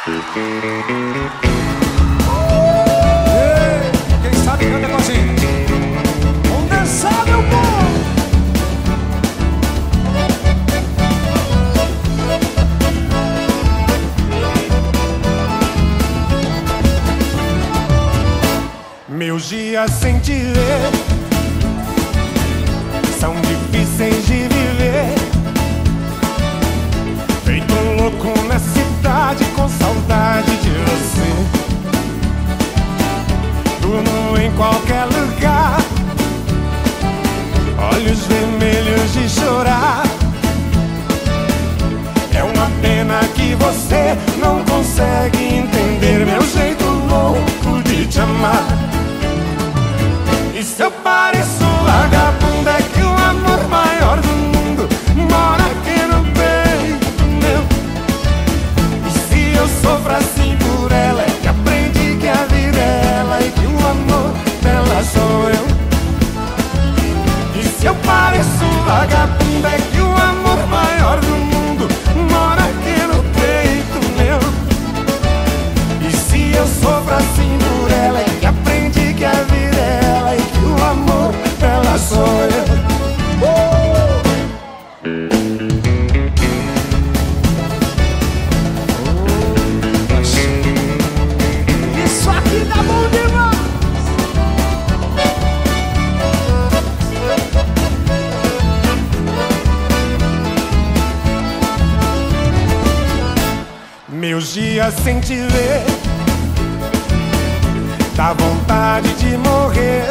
Quem sabe canta com a gente. Vamos dançar, meu povo. Meus dias sem te ver são difíceis de viver. Feito um louco na cidade com saudade de você. Durmo em qualquer lugar, olhos vermelhos de chorar. É uma pena que você não consegue entender meu jeito louco de te amar. E se eu pareço vagabundo, é que o amor maior do mundo mora aqui no peito meu. E se eu sofro assim por ela, é que aprendi que a vida é ela e que o amor dela sou eu. E se eu pareço vagabundo, é que o amor maior do mundo mora aqui no peito meu. E se eu sofro assim por ela, é que aprendi que a vida é ela e que o amor dela sou eu. Isso aqui tá bom demais. Meus dias sem te ver dá vontade de morrer.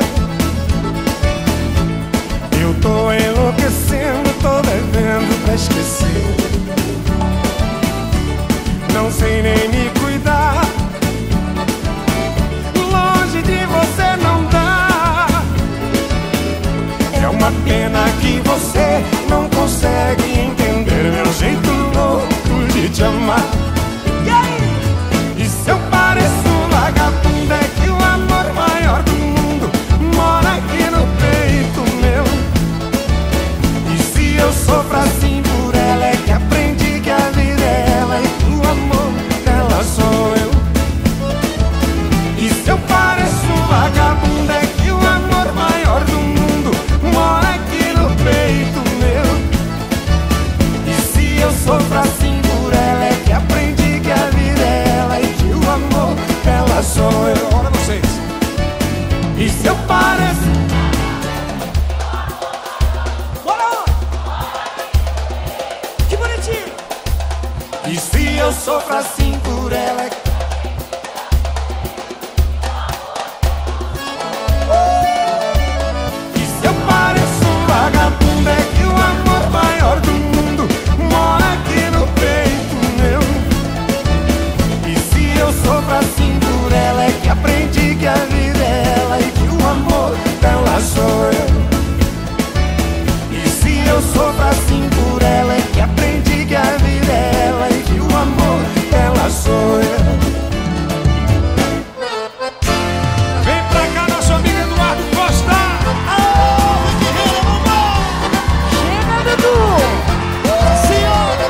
Eu tô enlouquecendo, tô bebendo pra esquecer. Não sei nem me cuidar, longe de você não dá. É uma pena que você não consegue entender meu jeito louco de te amar. E se eu pareço vagabundo, é que o amor maior do mundo mora aqui no peito meu. E se eu sofro assim por ela, é que aprendi que a vida é ela e que o amor dela sou eu. E se eu pareço vagabundo, é que o amor maior do mundo mora aqui no peito meu. E se eu sofro assim por ela, é que aprendi que a vida é ela e que o amor dela sou eu. Olha vocês. E se eu pareço... Bora! Que bonitinho! E se eu sofro assim por ela, é que... E se eu pareço vagabundo, é que o amor maior do mundo mora aqui no peito meu. E se eu sofro assim por ela, é que aprendi que a vida é ela e que o amor dela sou eu. E se eu sofro assim por ela, é que aprendi que a vida é ela e que o amor dela sou eu. Vem pra cá, nosso amigo Eduardo Costa. Chega, Dudu. Senhora.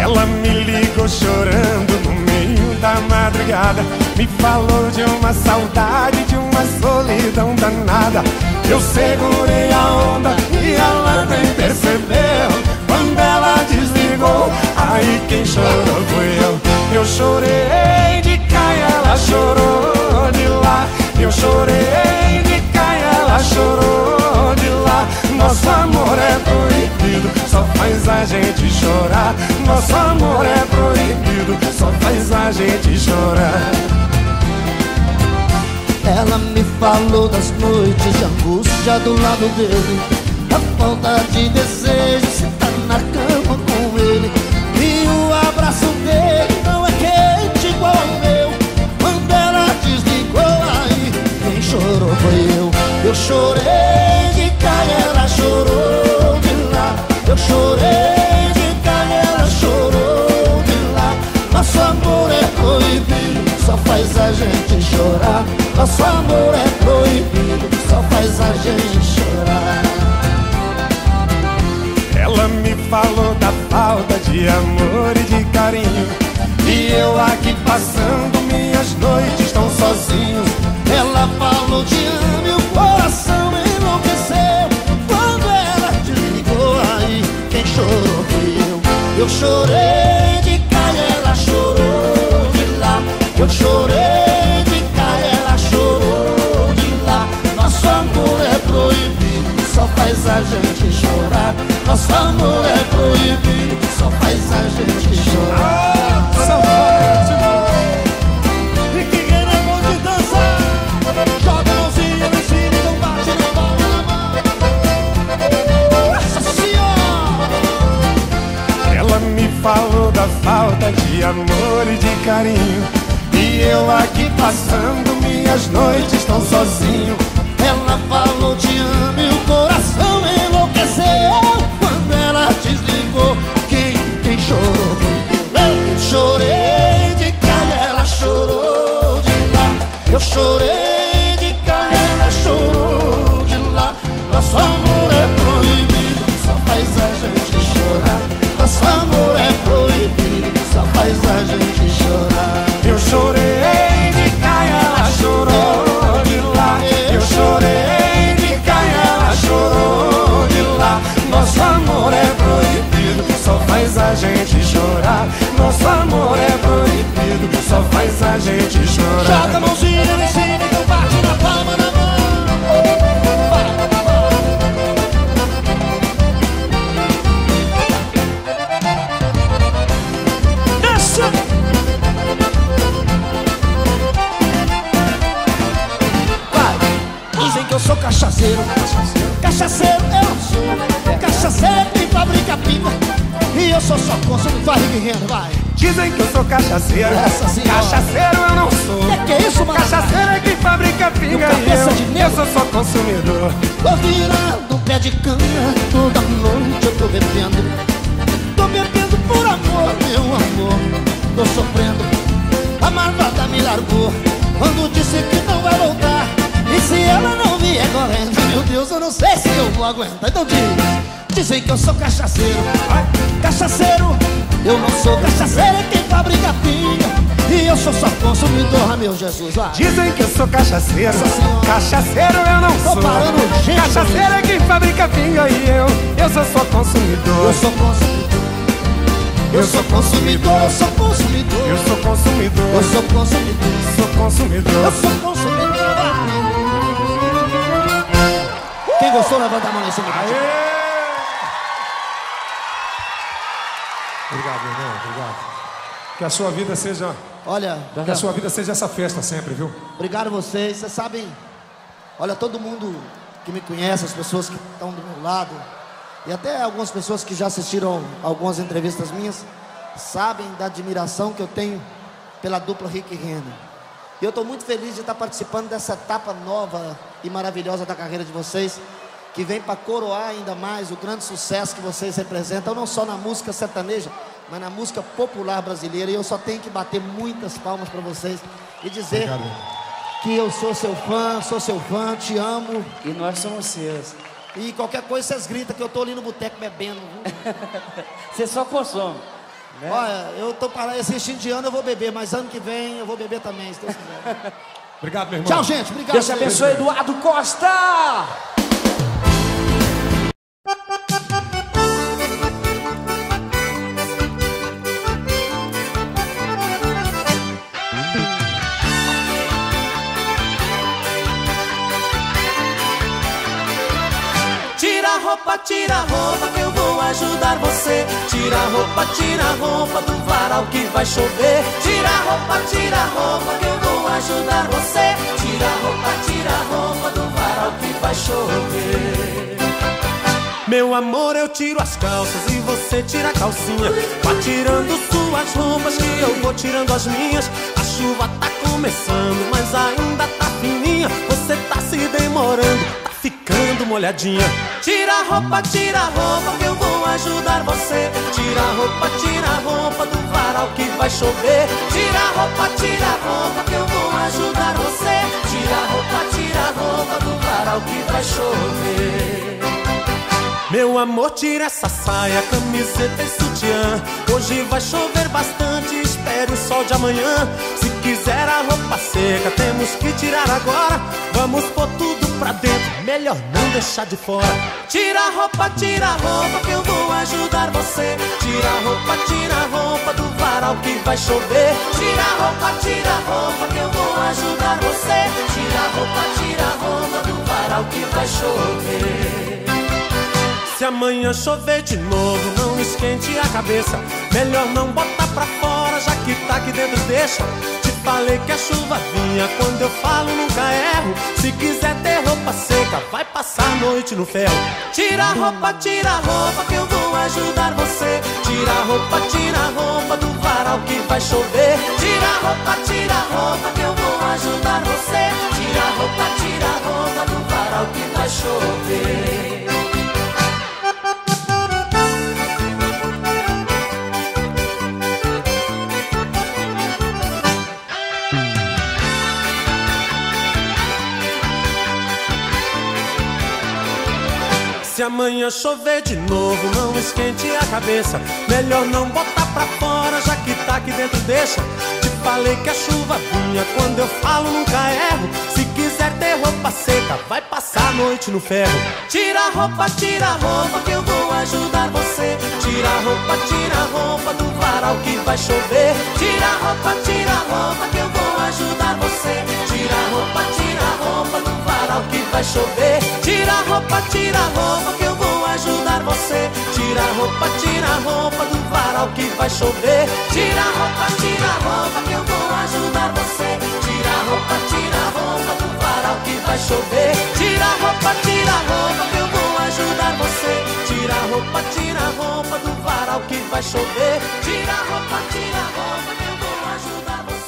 Ela me ligou chorando no meio da madrugada. Me falou de uma saudade, de uma solidão danada. Eu segurei a onda e ela nem percebeu. Quando ela desligou, aí quem chorou foi eu. Eu chorei de cá e ela chorou de lá. Eu chorei de cá e ela chorou de lá. Nosso amor é proibido, só faz a gente chorar. Nosso amor é proibido, só faz a gente chorar. Ela me falou das noites de angústia do lado dele, da falta de desejo, sentar na cama com ele. E o abraço dele não é quente igual ao meu. Quando ela desligou, aí quem chorou foi eu. Eu chorei de cá e ela chorou de lá. Eu chorei de cá e ela chorou de lá. Nosso amor é proibido, só faz a gente chorar. Nosso amor é proibido, só faz a gente chorar. Ela me falou da passando minhas noites tão sozinho. Ela falou te amo e o coração enlouqueceu. Quando ela desligou, aí quem chorou fui eu. Eu chorei de cá e ela chorou de lá. Eu chorei de cá e ela chorou de lá. Nosso amor é proibido, só faz a gente chorar. Nosso amor é proibido, só faz a gente chorar. Rick Renner é bom de dançar. Joga a mãozinha no cima e não bate na palma na mão. Nossa Senhora! Ela me falou da falta de amor e de carinho, e eu aqui passando minhas noites tão sozinho. Ela falou te amo e o coração enlouqueceu. Quando ela desligou, quem chorou foi eu. Eu chorei de cá e ela chorou de lá. Eu chorei de cá e ela chorou de lá. Nosso amor é proibido, só faz a gente chorar. Nosso amor é proibido, só faz a gente chorar. Eu chorei de cá e ela chorou de lá. Eu chorei de cá e ela chorou de lá. Nosso amor é proibido, só faz a gente chorar. Nosso amor é proibido, só faz a gente chorar. Joga a mãozinha no cima e não bate na palma na mão. Desce! Vai! Dizem que eu sou cachaceiro. Cachaceiro eu não sou. Cachaceiro quem fabrica pinga, e eu sou só consumo. Vai, Rick Renner, vai! Dizem que eu sou cachaceiro. Cachaceiro eu não sou. Que é isso, mano? Cachaceiro é quem fabrica pinga, e eu sou só consumidor. Tô virando pé de cana, toda noite eu tô bebendo. Tô bebendo por amor, meu amor. Tô sofrendo, a malvada me largou quando disse que não vai voltar. E se ela não vier correndo, meu Deus, eu não sei se eu vou aguentar. Então dizem que eu sou cachaceiro. Cachaceiro, eu não sou. Cachaceiro é quem fabrica pinga, e eu sou só consumidor, ah, meu Jesus, vai. Dizem que eu sou cachaceiro. Cachaceiro eu não sou. Cachaceiro é quem fabrica pinga, e eu sou só consumidor. Eu sou consumidor. Eu sou consumidor, eu sou consumidor. Eu sou consumidor. Eu sou consumidor. Sou consumidor. Eu sou consumidor. Quem gostou, levanta a mão em cima. Obrigado, irmão, obrigado. Que a sua vida seja... Olha, que a sua vida seja essa festa sempre, viu? obrigado a vocês. Vocês sabem, olha, todo mundo que me conhece, as pessoas que estão do meu lado, e até algumas pessoas que já assistiram algumas entrevistas minhas, sabem da admiração que eu tenho pela dupla Rick Renner. E eu estou muito feliz de estar participando dessa etapa nova e maravilhosa da carreira de vocês, que vem para coroar ainda mais o grande sucesso que vocês representam, não só na música sertaneja, mas na música popular brasileira. E eu só tenho que bater muitas palmas para vocês e dizer que eu sou seu fã, te amo. E nós somos seus. E qualquer coisa vocês gritam que eu tô ali no boteco bebendo, viu? Você só consome, né? Olha, eu tô parado, esse de ano eu vou beber, mas ano que vem eu vou beber também, se Deus quiser. Obrigado, meu irmão. Tchau, gente. Obrigado. Deus te abençoe, Eduardo Costa! Tira a roupa que eu vou ajudar você. Tira a roupa do varal que vai chover. Tira a roupa que eu vou ajudar você. Tira a roupa do varal que vai chover. Meu amor, eu tiro as calças e você tira a calcinha. Vá tirando suas roupas que eu vou tirando as minhas. A chuva tá começando, mas ainda tá fininha. Você tá se demorando, tá ficando molhadinha. Tira a roupa que eu vou ajudar você. Tira a roupa do varal que vai chover. Tira a roupa que eu vou ajudar você. Tira a roupa do varal que vai chover. Meu amor, tira essa saia, camiseta e sutiã. Hoje vai chover bastante, espere o sol de amanhã. Se quiser a roupa seca, temos que tirar agora. Vamos pôr tudo pra dentro, melhor não deixar de fora. Tira a roupa que eu vou ajudar você. Tira a roupa do varal que vai chover. Tira a roupa que eu vou ajudar você. Tira a roupa do varal que vai chover. Se amanhã chover de novo, não esquente a cabeça. Melhor não botar pra fora, já que tá aqui dentro deixa. Te falei que a chuva vinha, quando eu falo nunca erro. Se quiser ter roupa seca, vai passar a noite no ferro. Tira a roupa que eu vou ajudar você. Tira a roupa do varal que vai chover. Tira a roupa que eu vou ajudar você. Tira a roupa do varal que vai chover. Se amanhã chover de novo, não esquente a cabeça. Melhor não botar pra fora, já que tá aqui dentro deixa. Te falei que a chuva vinha, quando eu falo nunca erro. Se quiser ter roupa seca, vai passar a noite no ferro. Tira a roupa que eu vou ajudar você. Tira a roupa do varal que vai chover. Tira a roupa que eu vou ajudar você. Tira a roupa do varal que vai chover. Tira a roupa que eu vou ajudar você. Tira a roupa do varal que vai chover. Tira a roupa que eu vou ajudar você. Tira a roupa do varal que vai chover. Tira a roupa que eu vou ajudar você. Tira a roupa do varal que vai chover. Tira a roupa que eu vou ajudar você. Tira a roupa do varal que vai chover. Tira a roupa que eu vou ajudar você.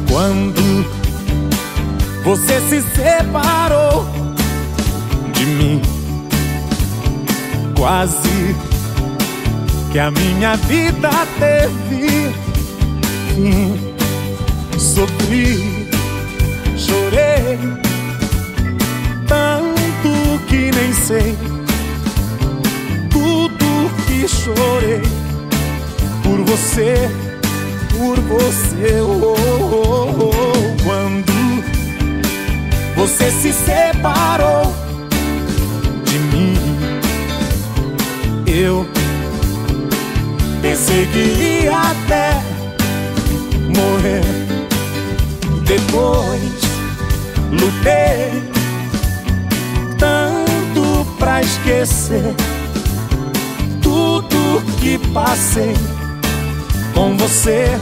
Quando você se separou de mim, quase que a minha vida teve fim. Sofri, chorei, tanto que nem sei tudo que chorei por você. Por você, oh, oh, oh. Quando você se separou de mim, eu pensei que ia até morrer. Depois lutei tanto pra esquecer tudo que passei com você,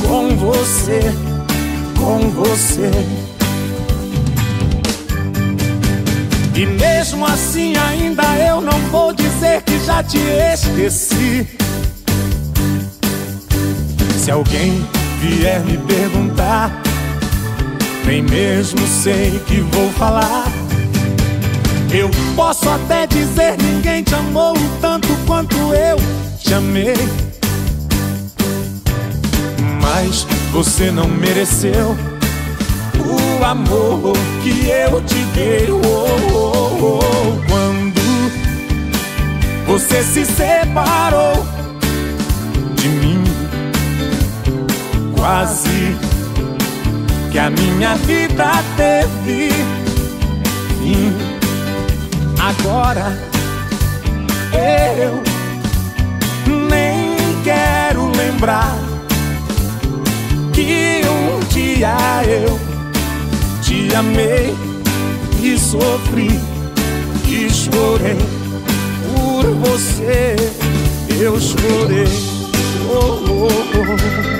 com você, com você. E mesmo assim ainda eu não vou dizer que já te esqueci. Se alguém vier me perguntar, nem mesmo sei que vou falar. Eu posso até dizer ninguém te amou tanto quanto eu te amei. Mas você não mereceu o amor que eu te dei. Oh, oh, oh. Quando você se separou de mim, quase que a minha vida teve fim. Agora eu nem quero lembrar que um dia eu te amei e sofri e chorei por você. Eu chorei, oh, oh, oh.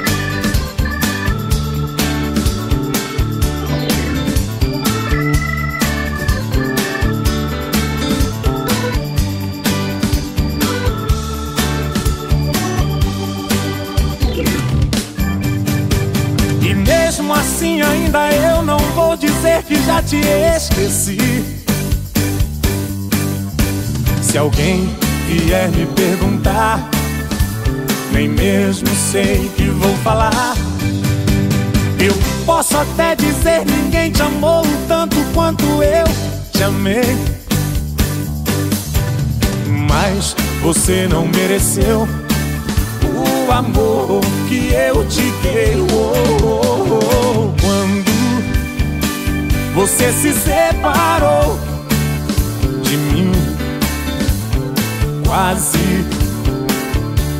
mesmo assim ainda eu não vou dizer que já te esqueci. Se alguém vier me perguntar, nem mesmo sei que vou falar. Eu posso até dizer ninguém te amou tanto quanto eu te amei, mas você não mereceu o amor que eu te dei. Quando você se separou de mim, quase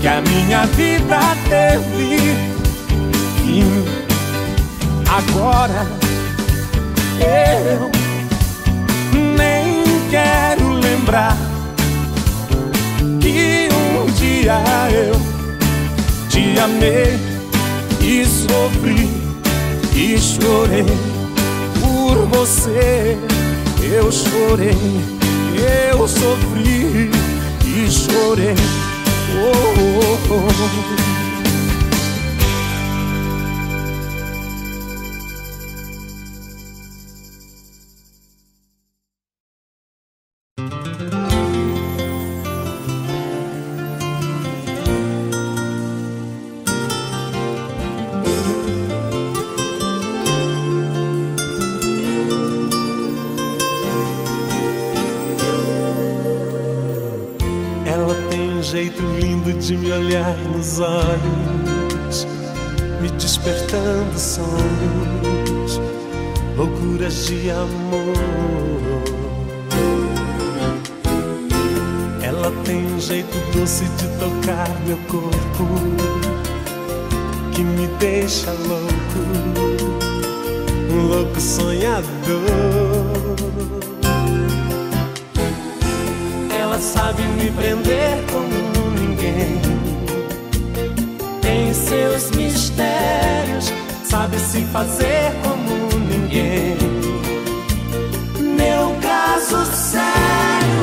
que a minha vida teve fim. Agora eu nem quero lembrar que um dia eu te amei e sofri e chorei por você. Eu chorei, eu sofri e chorei. Oh, oh, oh. Jeito lindo de me olhar nos olhos, me despertando sonhos, loucuras de amor. Ela tem um jeito doce de tocar meu corpo, que me deixa louco, um louco sonhador. Ela sabe me prender como ninguém, tem seus mistérios, sabe se fazer como ninguém. Meu caso sério,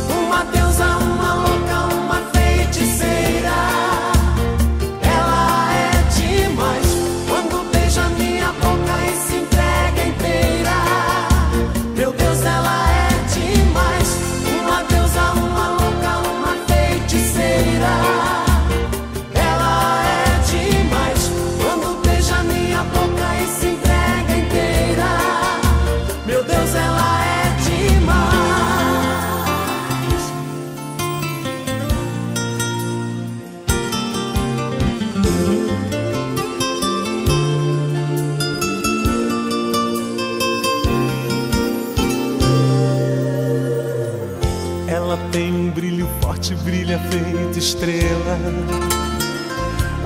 uma deusa, uma louca, uma feiticeira. Ela é demais quando beija minha boca e se entrega inteira. Meu Deus, ela é demais, uma deusa, uma louca, uma feiticeira. Ela é demais quando beija minha boca e se entrega inteira. Meu Deus, ela é demais. Ela tem um brilho forte, brilha feito estrela.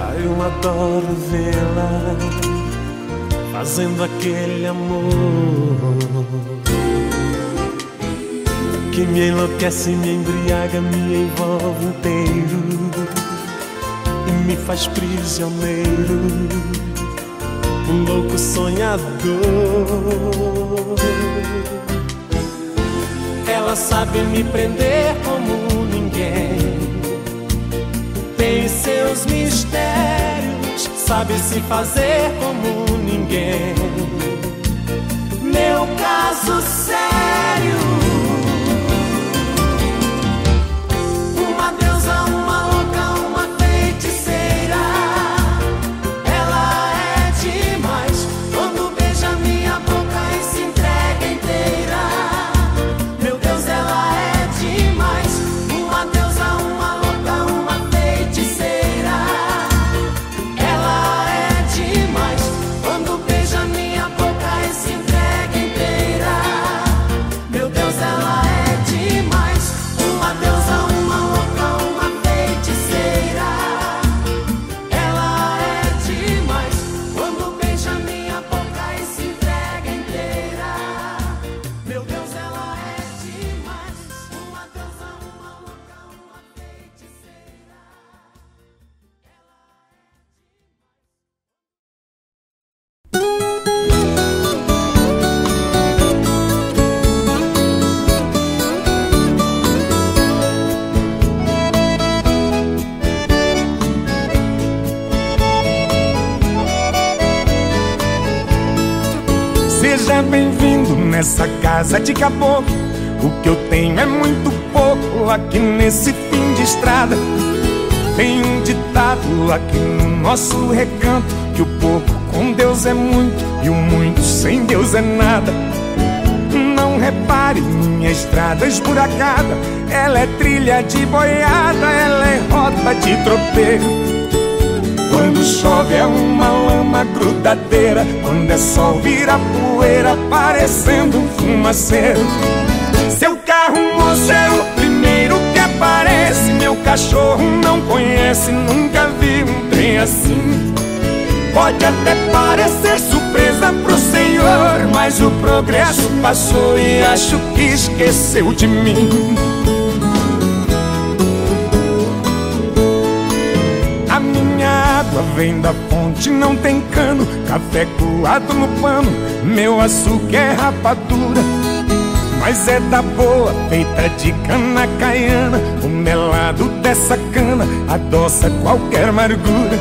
Ai, eu adoro vê-la fazendo aquele amor que me enlouquece, me embriaga, me envolve inteiro e me faz prisioneiro, um louco sonhador. Ela sabe me prender como ninguém, tem seus mistérios, sabe se fazer como ninguém. Meu caso sério, uma deusa, uma louca, uma feiticeira. Ela é demais quando beija minha boca e se entrega inteira. Meu Deus, ela é demais, uma deusa, uma louca, uma feiticeira. Ela é demais quando beija minha boca e se entrega inteira. Meu Deus, Seja bem-vindo nessa casa de caboclo. O que eu tenho é muito pouco aqui nesse fim de estrada. Tem um ditado aqui no nosso recanto, que o pouco com Deus é muito e o muito sem Deus é nada. Não repare minha estrada esburacada, ela é trilha de boiada, ela é rota de tropeiro. Quando chove é uma lama grudadeira, quando é sol vira poeira, parecendo um fumaceiro. Seu carro, moço, é o primeiro que aparece. Meu cachorro não conhece, nunca vi um trem assim. Pode até parecer surpresa pro senhor, mas o progresso passou e acho que esqueceu de mim. A minha água vem da fonte, não tem cano, café coado no pano, meu açúcar é rapadura, mas é da boa, feita de cana caiana. O melado dessa cana adoça qualquer amargura.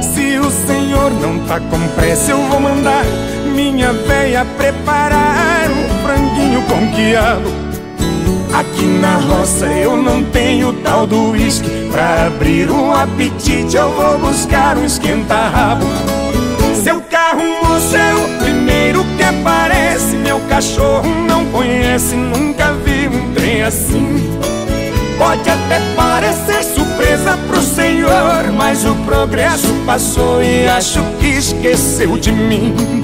Se o senhor não tá com pressa, eu vou mandar minha véia preparar um franguinho com quiabo. Aqui na roça eu não tenho tal do uísque, pra abrir um apetite eu vou buscar um esquenta-rabo. Seu carro, moço, é o primeiro que aparece. Meu cachorro não conhece, nunca vi um trem assim. Pode até parecer surpresa pro senhor, mas o progresso passou e acho que esqueceu de mim.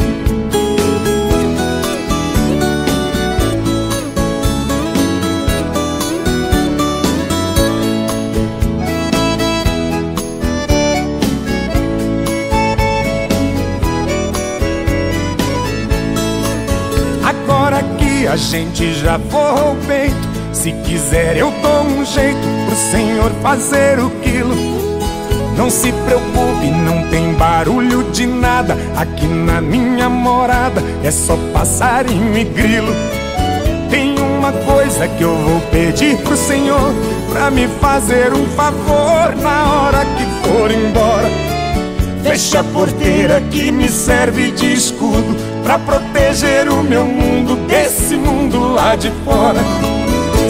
Agora que a gente já forrou o peito, se quiser eu dou um jeito pro senhor fazer o quilo. Não se preocupe, não tem barulho de nada. Aqui na minha morada é só passarinho e grilo. Tem uma coisa que eu vou pedir pro senhor, pra me fazer um favor na hora que for embora. Fecha a porteira que me serve de escudo, pra proteger o meu mundo desse mundo lá de fora.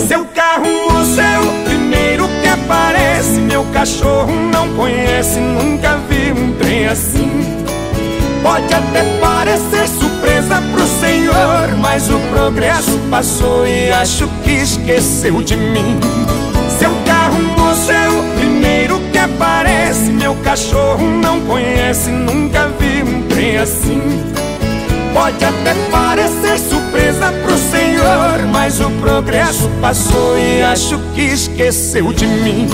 Seu carro, moço, é o primeiro que aparece. Meu cachorro não conhece, nunca vi um trem assim. Pode até parecer surpresa pro senhor, mas o progresso passou e acho que esqueceu de mim. Seu carro, moço, é o primeiro que aparece. Meu cachorro não conhece, nunca vi um trem assim. Pode até parecer surpresa pro senhor, mas o progresso passou e acho que esqueceu de mim.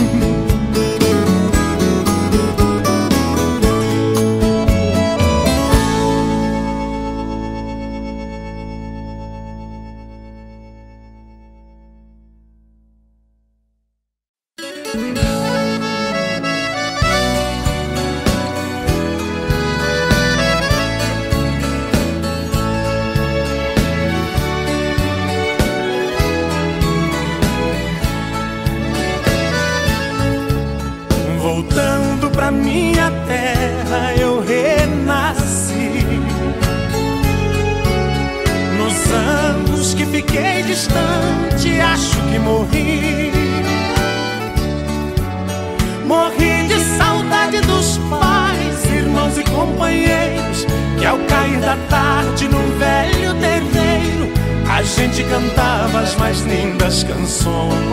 Voltando pra minha terra eu renasci. Nos anos que fiquei distante acho que morri. Morri de saudade dos pais, irmãos e companheiros, que ao cair da tarde no velho terreiro a gente cantava as mais lindas canções.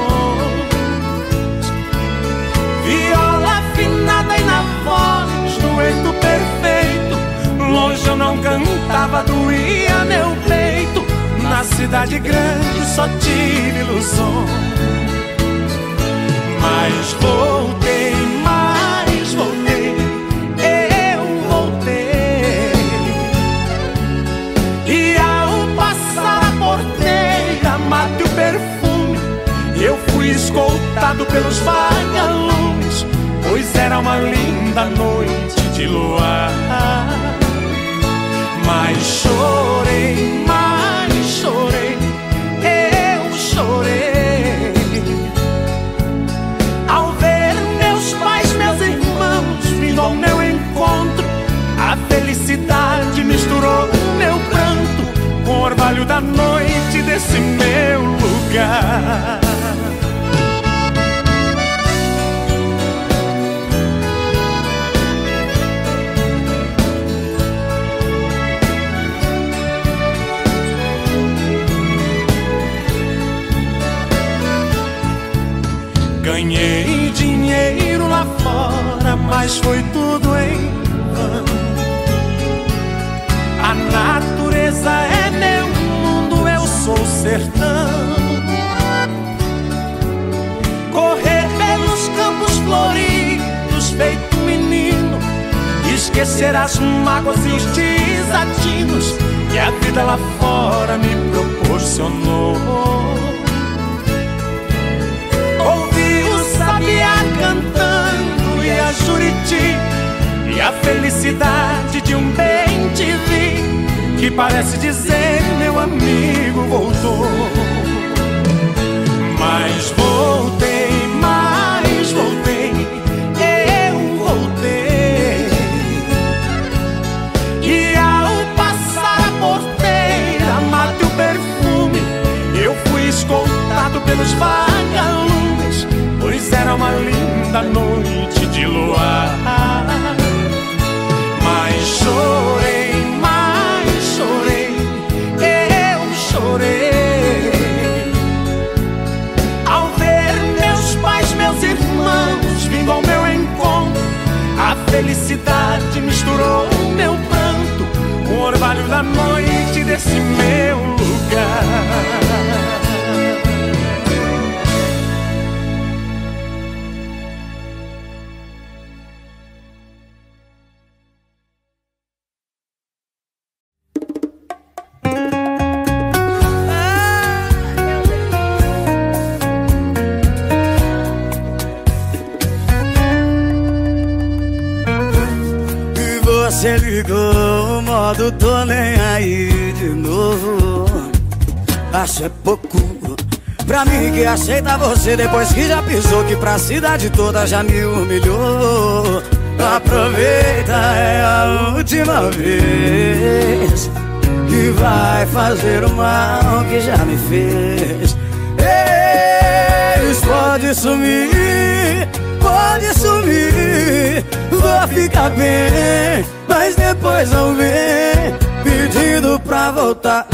Viola afinada e na voz, dueto perfeito. Longe eu não cantava, doía meu peito. Na cidade grande só tive ilusões. Mas voltei, eu voltei. E ao passar a porteira, mate o perfume, eu fui escoltado pelos vagalumes, pois era uma linda noite de luar. Mas chorei, eu chorei ao ver meus pais, meus irmãos vindo ao meu encontro. A felicidade misturou meu pranto mas foi tudo em vão. A natureza é meu mundo, eu sou o sertão. Correr pelos campos floridos feito menino, esquecer as mágoas e os desatinos que a vida lá fora me proporcionou. Ouvi o sabiá cantando e a Juriti, e a felicidade de um bem-te-vi que parece dizer: meu amigo voltou. Mas voltei, eu voltei. E ao passar a porteira, mate o perfume, eu fui escoltado pelos vagalumes, pois era uma linda noite de luar. Mas chorei, eu chorei ao ver meus pais, meus irmãos vindo ao meu encontro. A felicidade misturou meu pranto com o orvalho da noite desse meu lugar. Você ligou o modo tô nem aí de novo. Acho é pouco pra mim que aceita você depois que já pisou, que pra cidade toda já me humilhou. Aproveita, é a última vez que vai fazer o mal que já me fez. Eles pode sumir, vou ficar bem, mas depois não vem pedindo pra voltar.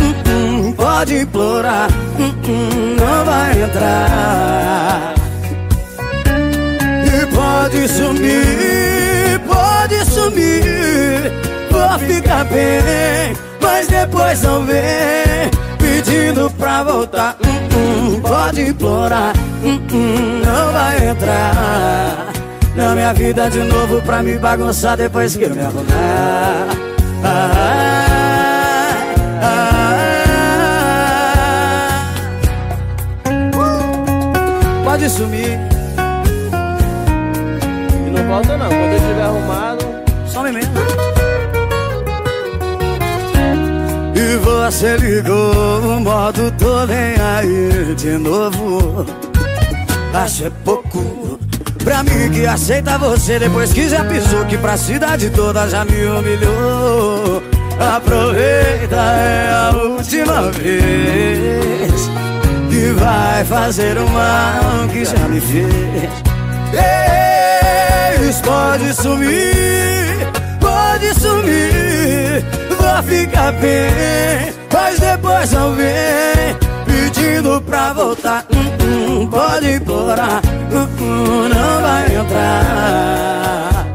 Pode implorar, não vai entrar. E pode sumir, vou ficar bem, mas depois não vem pedindo pra voltar. Pode implorar, não vai entrar na minha vida de novo pra me bagunçar depois que eu me arrumar. Pode sumir E não volta não, quando eu estiver arrumado. some mesmo. E você ligou o modo tô nem aí de novo. Acho é pouco pra mim que aceita você depois que já pisou, que pra cidade toda já me humilhou. Aproveita, é a última vez que vai fazer o mal que já me fez. Eles pode sumir, vou ficar bem, mas depois não vem pedindo pra voltar. Pode implorar, não vai entrar.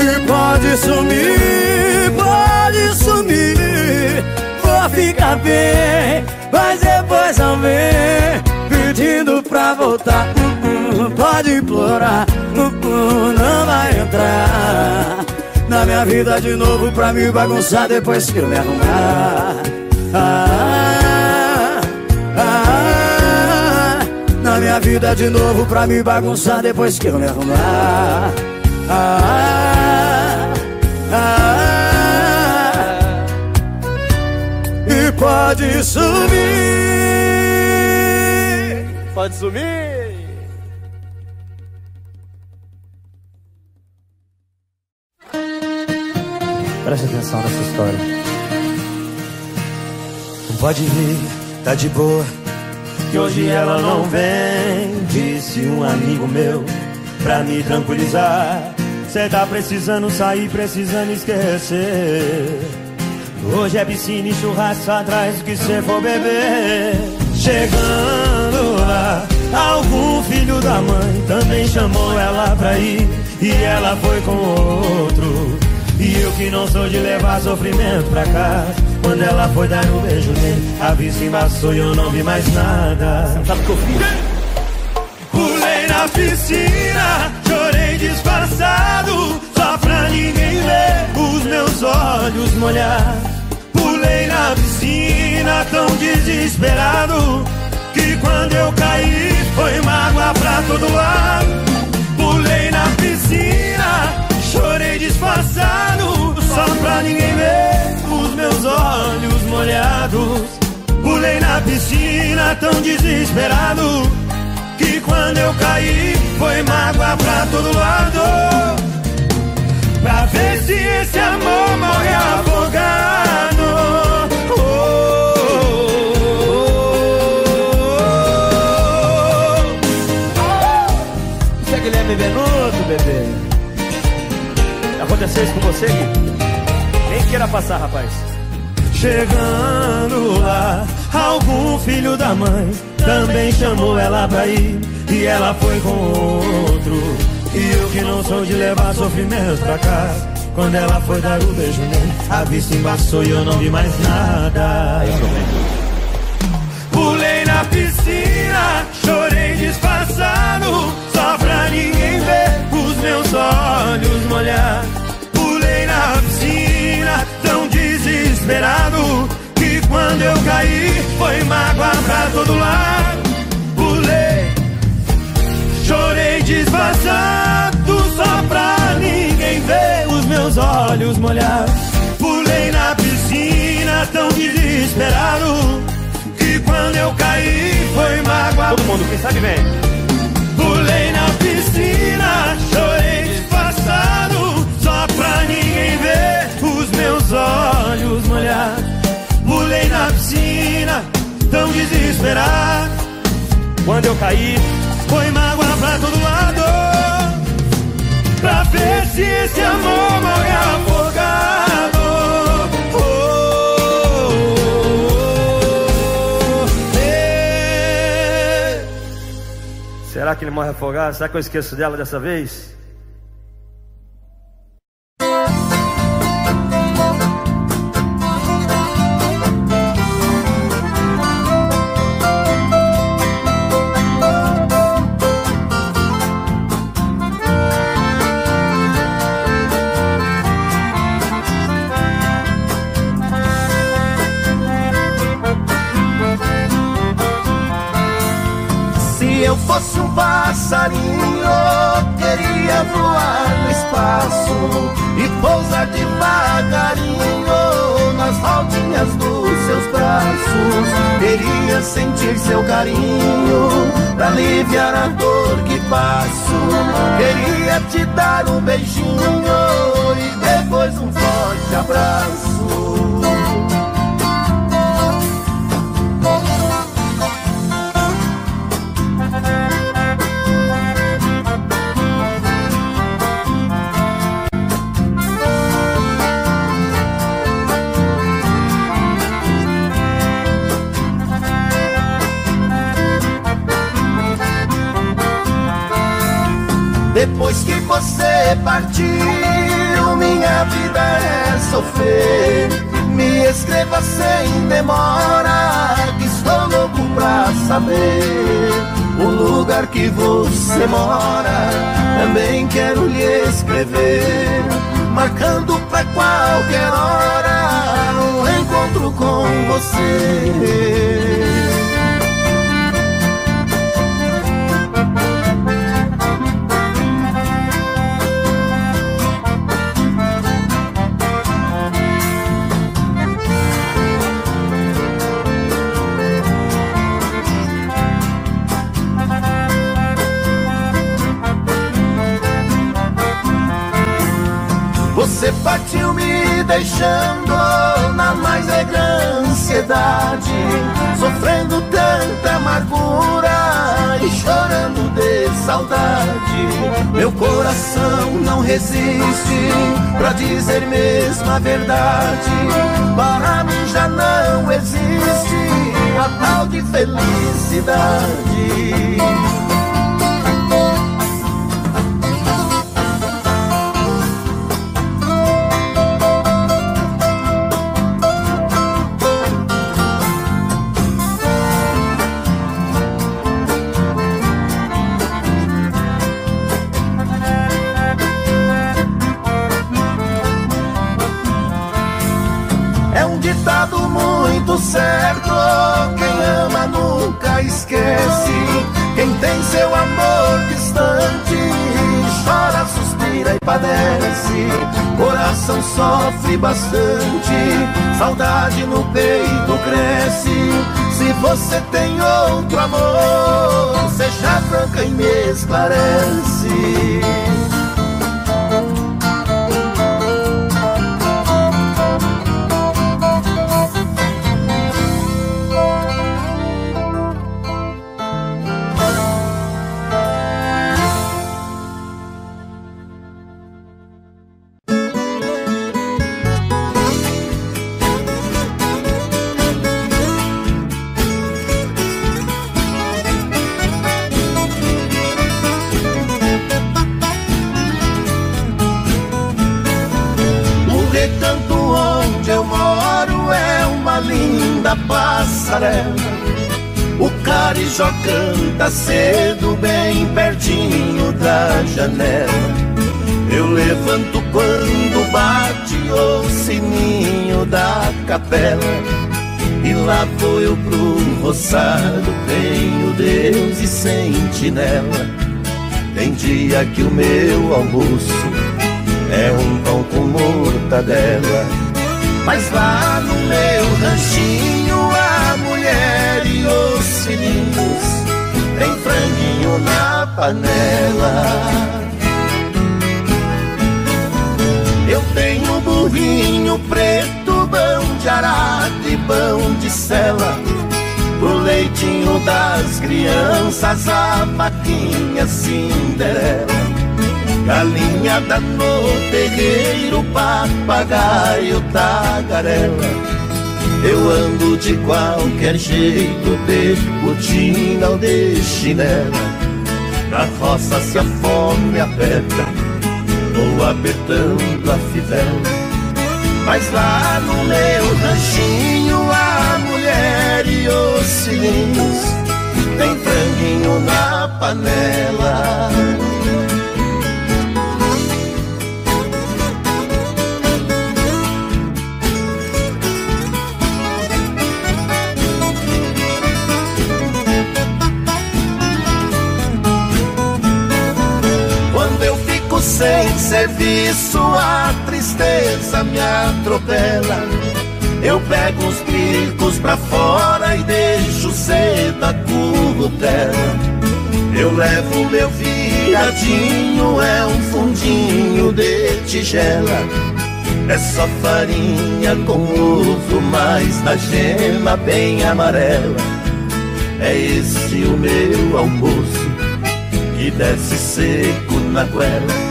E pode sumir, vou ficar bem, mas depois não vem pedindo pra voltar. Pode implorar, não vai entrar na minha vida de novo pra me bagunçar depois que eu me arrumar. Na minha vida de novo pra me bagunçar depois que eu me arrumar. E pode sumir. Pode sumir. Preste atenção nessa história. Pode vir, tá de boa, que hoje ela não vem, disse um amigo meu, pra me tranquilizar. Cê tá precisando sair, precisando esquecer. Hoje é piscina e churrasco atrás do que cê for beber. Chegando lá, algum filho da mãe também chamou ela pra ir. e ela foi com outro. E eu que não sou de levar sofrimento pra casa, quando ela foi dar um beijo nele, a vista embaçou e eu não vi mais nada. Sabe o que eu fiz? Pulei na piscina, chorei disfarçado, só pra ninguém ver os meus olhos molhar. Pulei na piscina tão desesperado, que quando eu caí foi mágoa pra todo lado. Pulei na piscina, chorei disfarçado, só pra ninguém ver os meus olhos molhados. Pulei na piscina tão desesperado, que quando eu caí foi mágoa pra todo lado. Pra ver se esse amor morre afogado. Você é Guilherme Venuto, bebê. Aconteceu isso com você, Gui? Nem queira passar, rapaz. Chegando lá, algum filho da mãe também chamou ela pra ir, e ela foi com outro. E eu que não sou de levar sofrimento pra casa, quando ela foi dar o beijo nele, a vista embaçou e eu não vi mais nada. Pulei na piscina, chorei disfarçado, só pra ninguém ver os meus olhos molhar. Pulei na piscina tão desesperado, que quando eu caí foi mágoa pra todo lado. Pulei, chorei disfarçado, só pra ninguém ver os meus olhos molhados. Pulei na piscina tão desesperado, que quando eu caí foi mágoa. Todo mundo, quem sabe vem. Pulei na piscina, chorei disfarçado, só pra ninguém ver os meus olhos molhados. Pulei na piscina tão desesperado, Quando eu caí, foi mágoa pra todo lado. Pra ver se esse amor morre afogado. será que ele morre afogado? Será que eu esqueço dela dessa vez? Se eu fosse um passarinho, queria voar no espaço e pousar devagarinho nas rodinhas dos seus braços. Queria sentir seu carinho pra aliviar a dor que passo. Queria te dar um beijinho e depois um forte abraço. Depois que você partiu, minha vida é sofrer. Me escreva sem demora, que estou louco pra saber o lugar que você mora. Também quero lhe escrever, marcando pra qualquer hora um encontro com você. Você partiu me deixando na mais negra ansiedade, sofrendo tanta amargura e chorando de saudade. Meu coração não resiste pra dizer mesmo a verdade. Para mim já não existe a tal de felicidade. ditado muito certo: quem ama nunca esquece. Quem tem seu amor distante chora, suspira e padece. Coração sofre bastante, saudade no peito cresce. Se você tem outro amor, seja franca e me esclarece. Passarela, o carijó canta cedo bem pertinho da janela. Eu levanto quando bate o sininho da capela, e lá vou eu pro roçado, tenho Deus e sentinela. Tem dia que o meu almoço é um pão com mortadela, mas lá no meu ranchinho a mulher e os filhinhos tem franguinho na panela. Eu tenho burrinho preto, bão de arado e bão de sela, pro leitinho das crianças a vaquinha Cinderela. Galinhada no terreiro, papagaio, tagarela. Eu ando de qualquer jeito, de botina ou de chinela. Na roça se a fome aperta, vou apertando a fivela. Mas lá no meu ranchinho a mulher e os filhinhos tem franguinho na panela. Sem serviço a tristeza me atropela. Eu pego os bicos pra fora e deixo cedo a currutela. Eu levo meu viadinho, é um fundinho de tigela. É só farinha com ovo, mas da gema bem amarela. É esse o meu almoço, que desce seco na goela.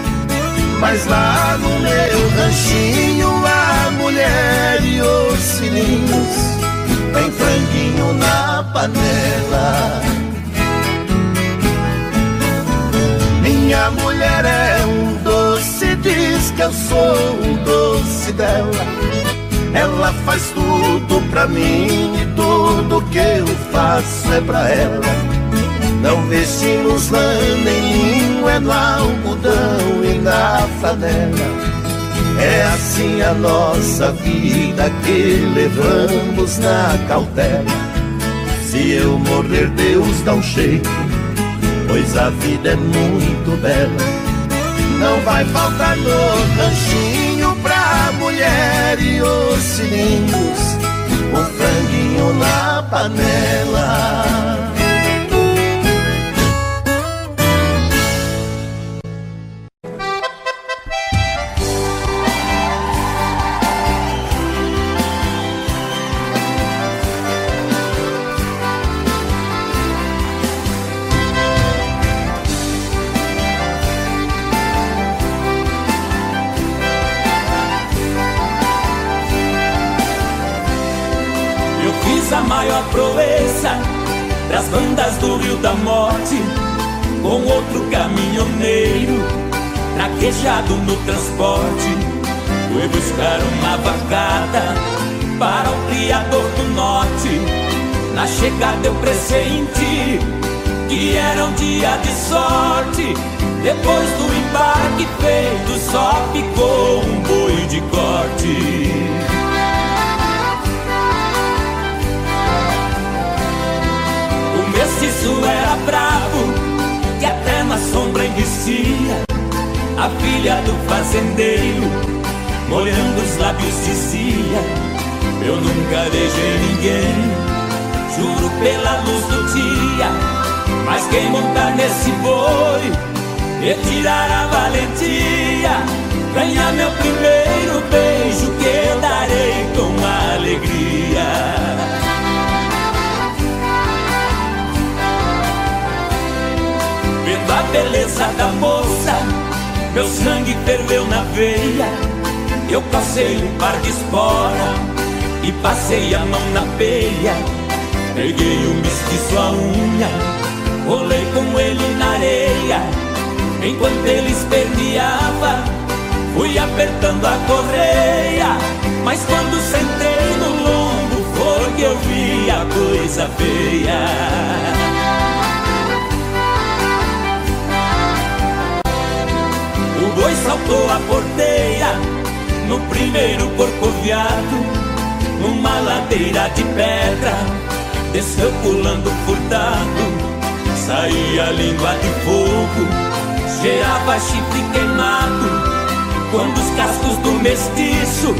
Mas lá no meu ranchinho a mulher e os filhinhos tem franguinho na panela. Minha mulher é um doce, diz que eu sou o doce dela. Ela faz tudo pra mim e tudo que eu faço é pra ela. Não vestimos lã nem linho, é no algodão e na flanela. É assim a nossa vida que levamos na cautela. Se eu morrer, Deus dá um jeito, pois a vida é muito bela. Não vai faltar no ranchinho pra mulher e os filhinhos um franguinho na panela. A maior proeza das bandas do Rio da Morte, com outro caminhoneiro traquejado no transporte. Fui buscar uma vacada para o criador do norte. Na chegada eu pressenti que era um dia de sorte. Depois do embarque feito, só ficou um boi de corte. filha do fazendeiro, molhando os lábios dizia: eu nunca beijei ninguém, juro pela luz do dia. Mas quem montar nesse boi, retirar a valentia, ganhar meu primeiro beijo, que eu darei com alegria. Vendo a beleza da moça, meu sangue ferveu na veia. Eu passei um par de espora e passei a mão na peia. Peguei o mestiço à unha, rolei com ele na areia. Enquanto ele esperneava, fui apertando a correia. Mas quando sentei no lombo, foi que eu vi a coisa feia. O boi saltou a porteira no primeiro corcoviado, numa ladeira de pedra, desceu pulando furtado. Saía língua de fogo, cheirava chifre queimado. Quando os cascos do mestiço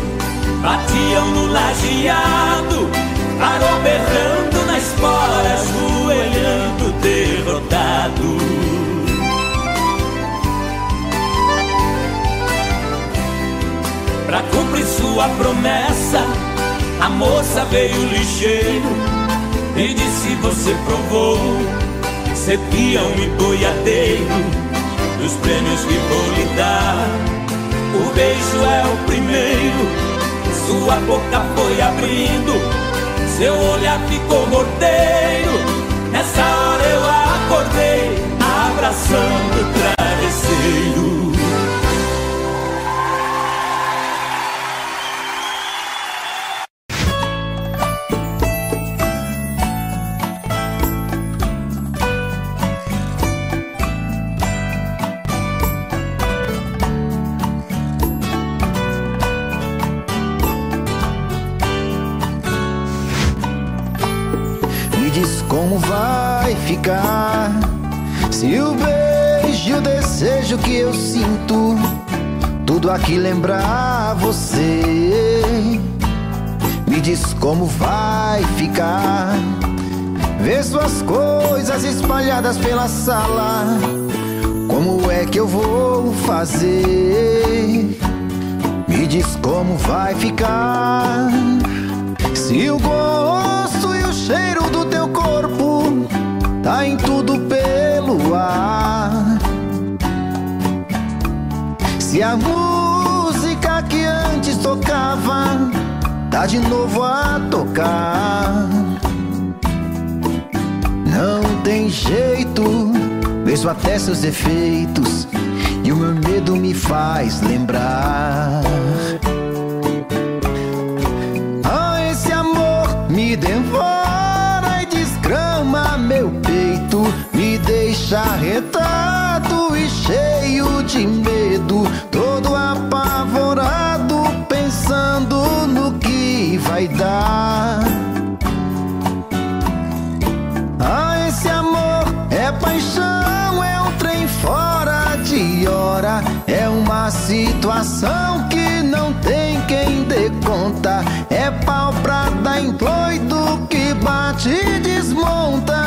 batiam no lajeado, parou berrando na espora, ajoelhando derrotado. Pra cumprir sua promessa, a moça veio ligeiro e disse: você provou ser peão e boiadeiro, dos prêmios que vou lhe dar, o beijo é o primeiro. Sua boca foi abrindo, seu olhar ficou morteiro. Nessa hora eu acordei, abraçando o travesseiro. Como vai ficar se o beijo e o desejo que eu sinto tudo aqui lembrar você? Me diz como vai ficar ver suas coisas espalhadas pela sala. Como é que eu vou fazer? Me diz como vai ficar se o gosto e o cheiro do teu corpo tá em tudo pelo ar. Se a música que antes tocava tá de novo a tocar. Não tem jeito, vejo até seus defeitos e o meu medo me faz lembrar. Esse amor me devora e desgrama meu peito, me deixa arretado e cheio de medo, todo apavorado, pensando no que vai dar. Esse amor é paixão, é um trem fora de hora, é uma situação que não tem quem dê conta, é pau pra dar em doido que bate e desmonta.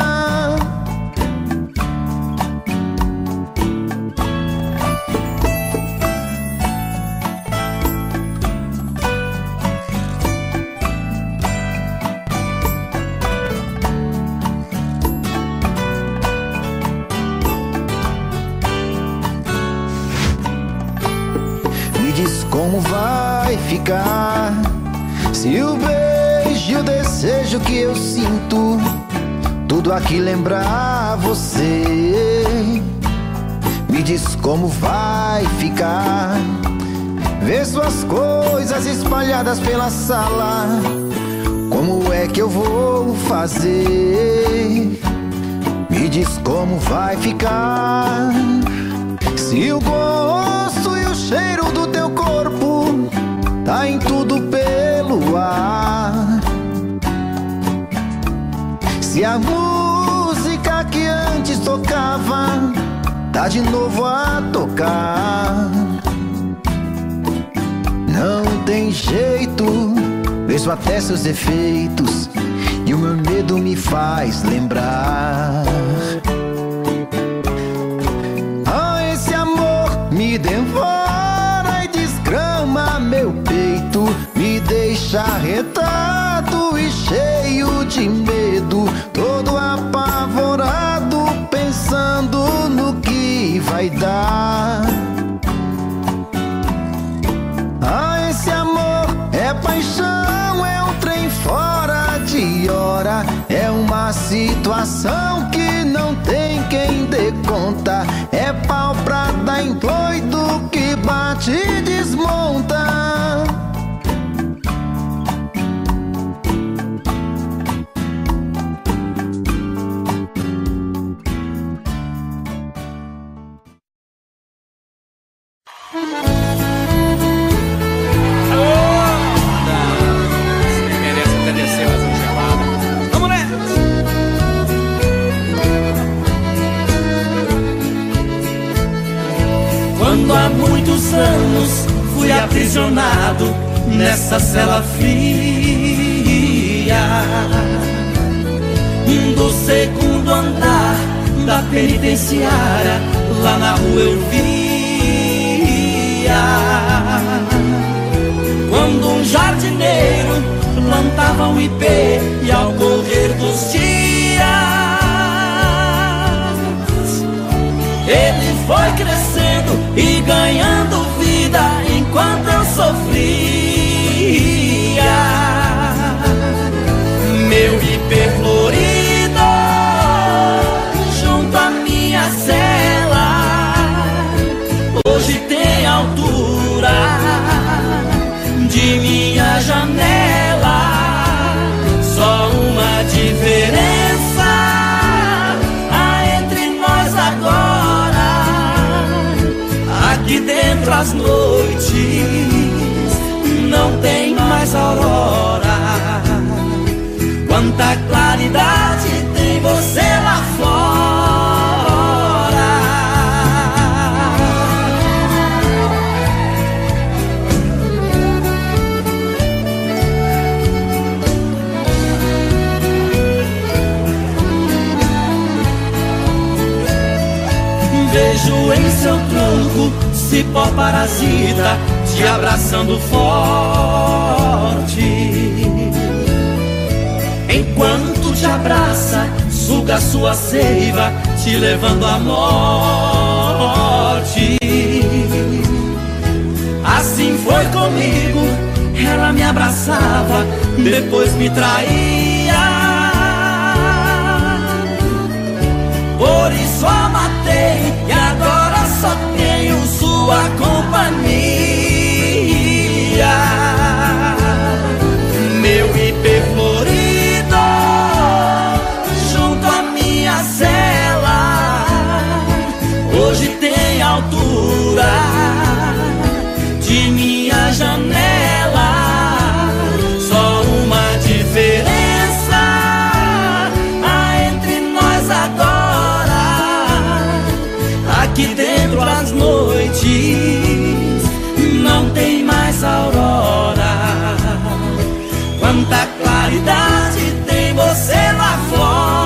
Me diz como vai ficar se o beijo e o desejo que eu sinto tudo aqui lembrar você? Me diz como vai ficar ver suas coisas espalhadas pela sala. Como é que eu vou fazer? Me diz como vai ficar se o gosto e o cheiro do teu corpo tá em tudo pelo ar. Se a música que antes tocava tá de novo a tocar. tem jeito, vejo até seus defeitos, e o meu medo me faz lembrar. Ah, esse amor me devora e desgrama meu peito, me deixa arretado e cheio de medo, todo apavorado, pensando no que vai dar. Ah, esse amor é paixão, é um trem fora de hora, é uma situação que não tem quem dê conta, é pau pra dar em doido que bate e desmonta. Quando há muitos anos fui aprisionado nessa cela fria do segundo andar da penitenciária, lá na rua eu via quando um jardineiro plantava um ipê, e ao correr dos dias ele foi crescendo e ganhando vida enquanto eu sofria. Meu ipê florido junto à minha cela hoje tem altura de minha janela. Só uma diferença há entre nós agora: aqui dentro as noites não tem mais aurora. Quanta claridade tem você lá fora. Vejo em seu tronco cipó parasita te abraçando forte. Enquanto te abraça, suga sua seiva, te levando à morte. Assim foi comigo, ela me abraçava, depois me traía. Por isso a matei e agora só tenho sua companhia. Meu ipê florido junto à minha cela hoje tem altura de minha janela. Só uma diferença há entre nós agora: aqui dentro as noites não tem mais aurora. Quanta claridade tem você lá fora.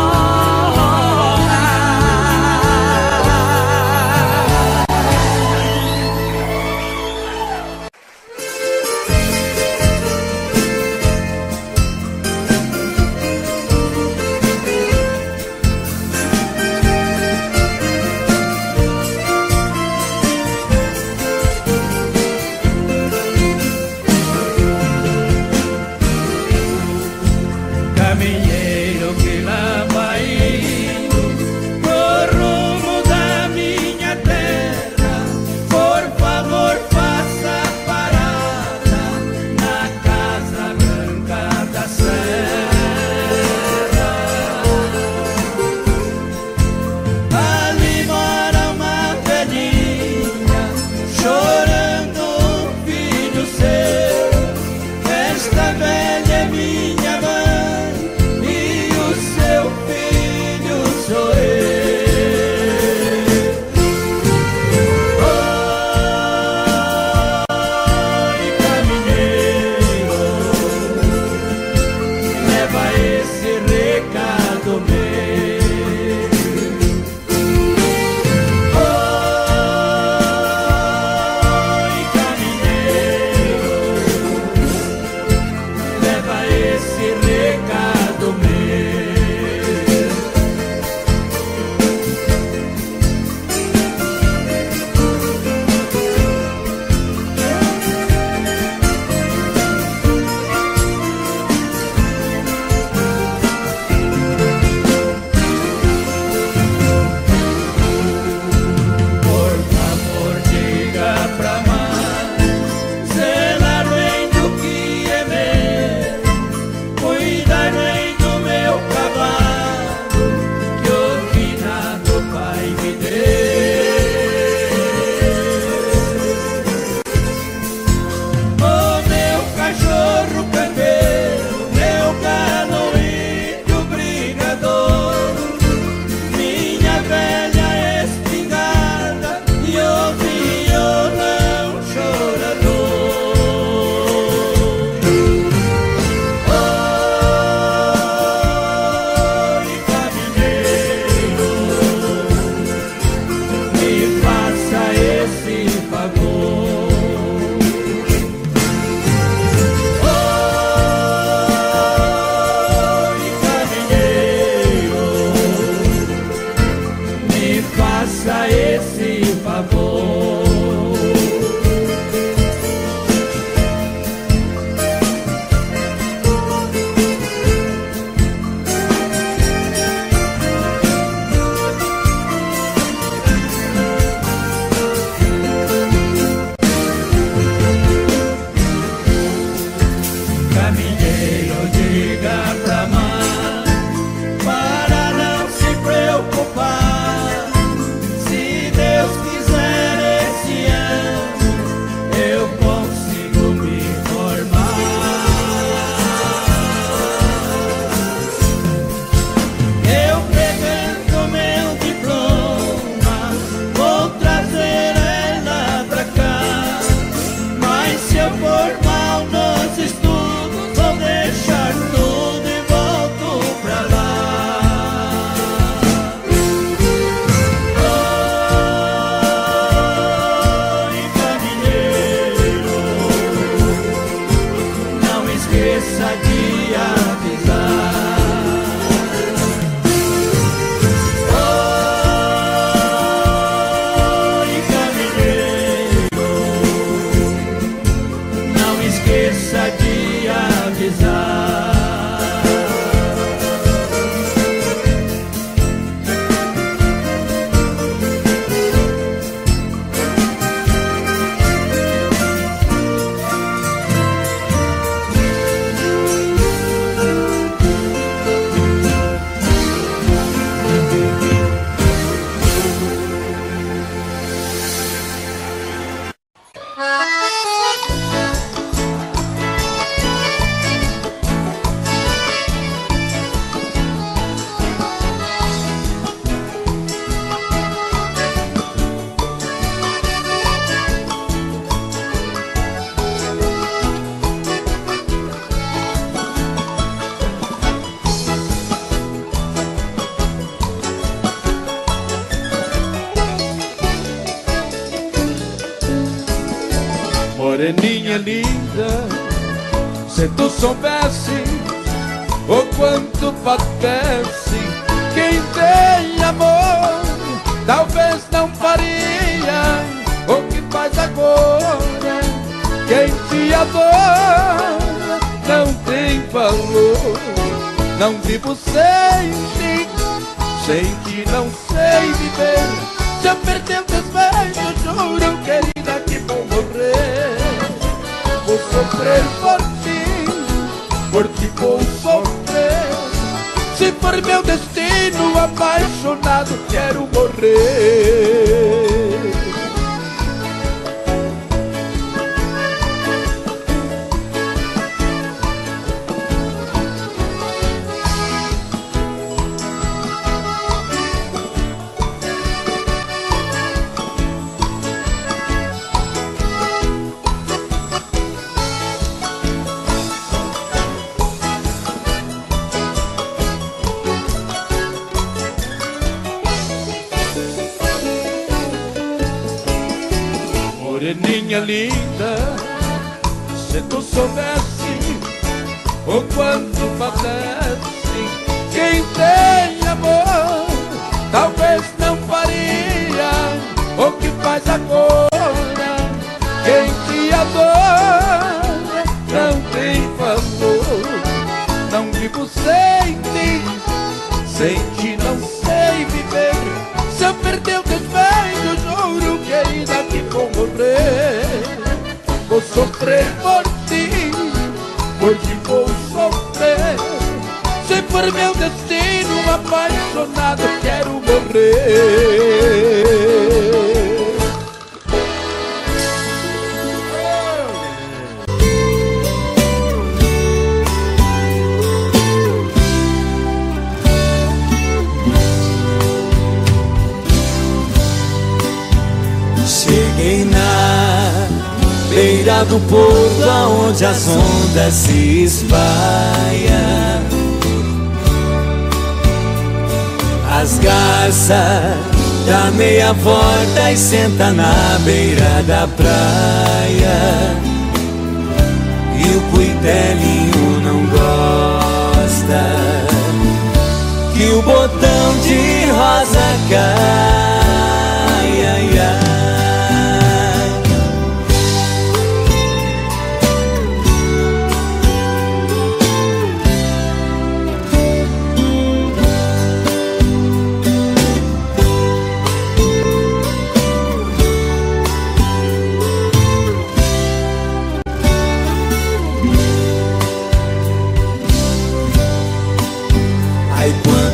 esqueça de avisar. Oi, caminheiro, não esqueça de avisar. Moreninha linda, se tu soubesse o quanto padece quem tem amor, talvez não faria o que faz agora. Quem te adora não tem valor. Não vivo sem ti, sem ti não sei viver. Se eu perder teus beijos, juro, querida, que vou morrer. Vou sofrer por ti vou sofrer. Se for meu destino, apaixonado, quero morrer. Moreninha linda, se tu soubesse o quanto padece quem tem amor, talvez não faria o que faz agora. Quem te adora não tem valor. Não vivo sem ti, sem ti não sei viver. Se eu perder o teus beijos, juro, querida, que vou morrer. Vou sofrer por ti vou sofrer. Se for meu destino, apaixonado, quero morrer. Cheguei na beira do porto, aonde as ondas se espalham. As garças dá meia volta e senta na beira da praia. E o cuitelinho não gosta que o botão de rosa cai. Ai, ai.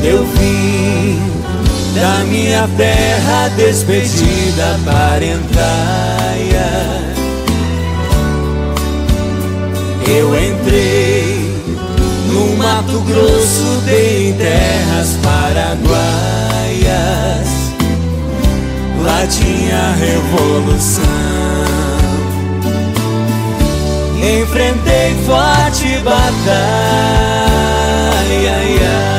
Eu vim da minha terra despedida, parentaia. Eu entrei no Mato Grosso, dei em terras paraguaias. Lá tinha revolução. Enfrentei forte batalha. Ai, ai.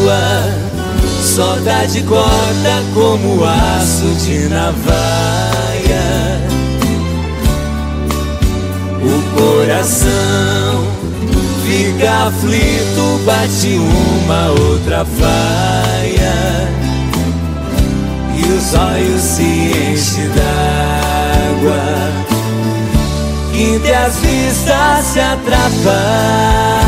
água, só dá de corda como aço de navalha. O coração fica aflito, bate uma outra faia, e os olhos se enchem d'água, e as vistas se atrapalham.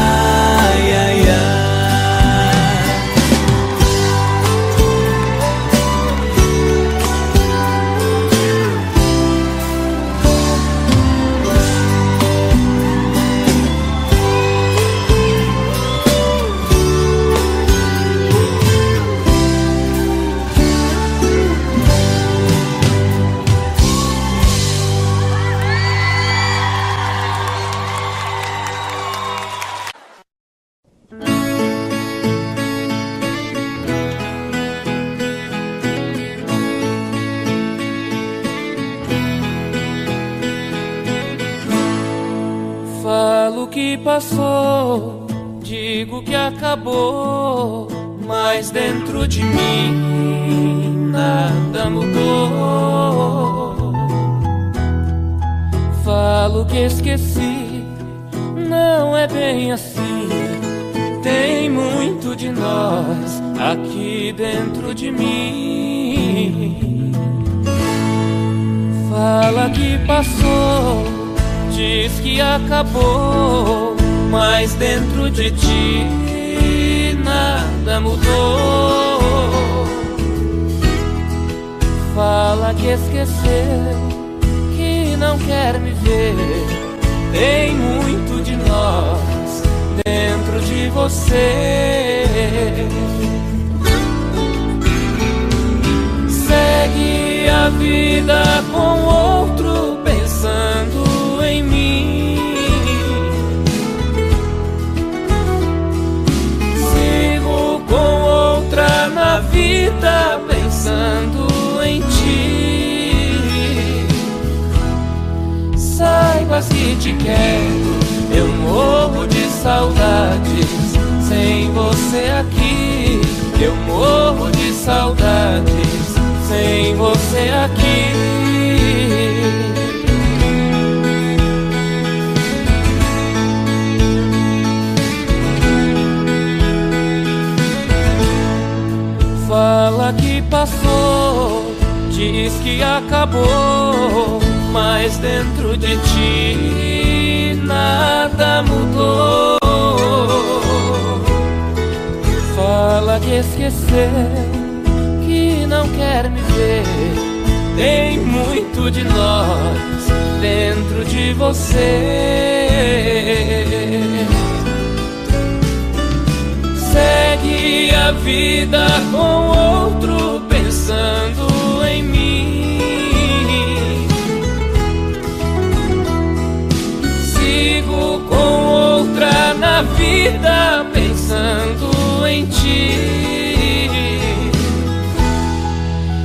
Falo que passou, digo que acabou, mas dentro de mim nada mudou. Falo que esqueci, não é bem assim. Tem muito de nós aqui dentro de mim. Fala que passou, diz que acabou, mas dentro de ti nada mudou. Fala que esqueceu, que não quer me ver. Tem muito de nós dentro de você. Segue a vida com outro, pensando em mim. Sigo com outra na vida, pensando em ti. Saibas que te quero, eu morro de saudades. Sem você aqui, eu morro de saudades. Sem você aqui. Fala que passou, diz que acabou, mas dentro de ti nada mudou. Fala que esqueceu, que não quer me ver. Tem muito de nós dentro de você. Segue a vida com outro, pensando em mim. Sigo com outra na vida, pensando em ti.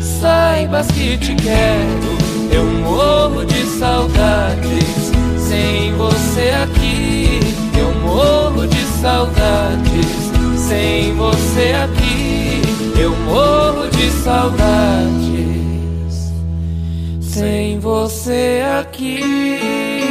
Saibas que te quero, eu morro de saudades. Sem você aqui, eu morro de saudades. Sem você aqui, eu morro de saudades. Sem você aqui.